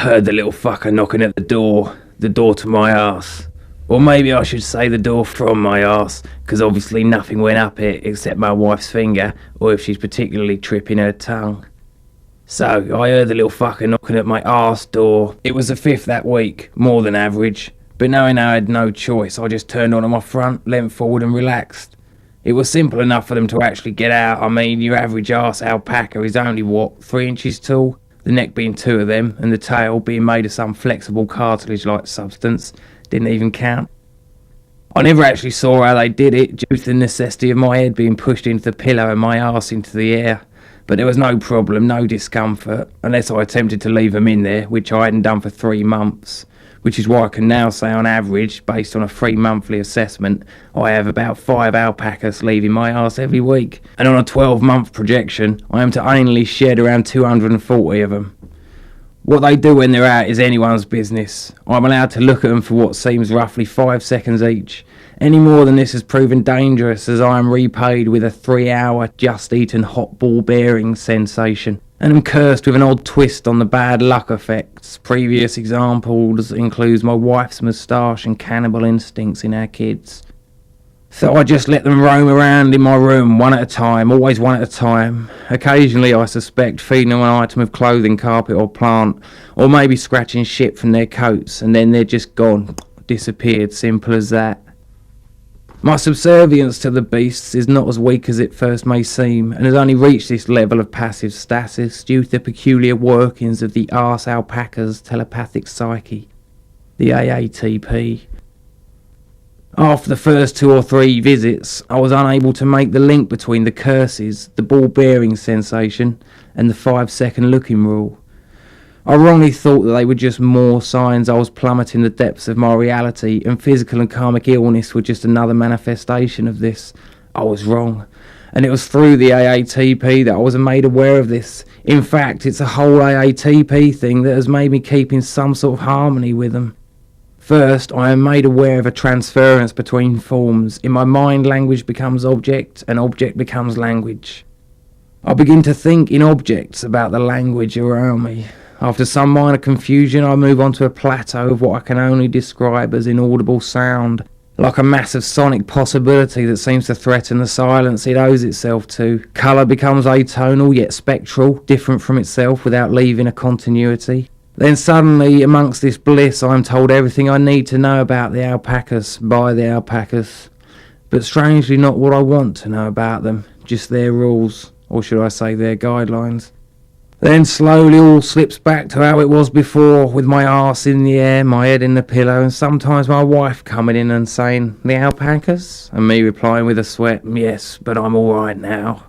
heard the little fucker knocking at the door to my arse. Or maybe I should say the door from my arse, because obviously nothing went up it except my wife's finger, or if she's particularly tripping her tongue. So, I heard the little fucker knocking at my arse door. It was the 5th that week, more than average, but knowing I had no choice, I just turned onto my front, leant forward and relaxed. It was simple enough for them to actually get out. I mean, your average Arse Alpaca is only, 3 inches tall? The neck being 2 of them, and the tail being made of some flexible cartilage-like substance. Didn't even count. I never actually saw how they did it, due to the necessity of my head being pushed into the pillow and my arse into the air. But there was no problem, no discomfort, unless I attempted to leave them in there, which I hadn't done for 3 months. Which is why I can now say on average, based on a 3-monthly assessment, I have about 5 alpacas leaving my arse every week. And on a 12-month projection, I am to annually shed around 240 of them. What they do when they're out is anyone's business. I'm allowed to look at them for what seems roughly 5 seconds each. Any more than this has proven dangerous, as I am repaid with a 3-hour just-eaten hot ball bearing sensation. And am cursed with an odd twist on the bad luck effects. Previous examples includes my wife's moustache and cannibal instincts in our kids. So I just let them roam around in my room, one at a time, always one at a time. Occasionally, I suspect, feeding them an item of clothing, carpet or plant, or maybe scratching shit from their coats, and then they're just gone, disappeared, simple as that. My subservience to the beasts is not as weak as it first may seem, and has only reached this level of passive stasis due to the peculiar workings of the Arse Alpacas telepathic psyche, the AATP. After the first 2 or 3 visits, I was unable to make the link between the curses, the ball-bearing sensation, and the 5-second looking rule. I wrongly thought that they were just more signs I was plummeting the depths of my reality, and physical and karmic illness were just another manifestation of this. I was wrong. And it was through the AATP that I was made aware of this. In fact, it's a whole AATP thing that has made me keep in some sort of harmony with them. First, I am made aware of a transference between forms. In my mind, language becomes object, and object becomes language. I begin to think in objects about the language around me. After some minor confusion, I move on to a plateau of what I can only describe as inaudible sound, like a massive sonic possibility that seems to threaten the silence it owes itself to. Colour becomes atonal, yet spectral, different from itself without leaving a continuity. Then suddenly, amongst this bliss, I am told everything I need to know about the alpacas by the alpacas. But strangely not what I want to know about them, just their rules, or should I say their guidelines. Then slowly all slips back to how it was before, with my arse in the air, my head in the pillow, and sometimes my wife coming in and saying, "The alpacas?" and me replying with a sweat, "Yes, but I'm alright now."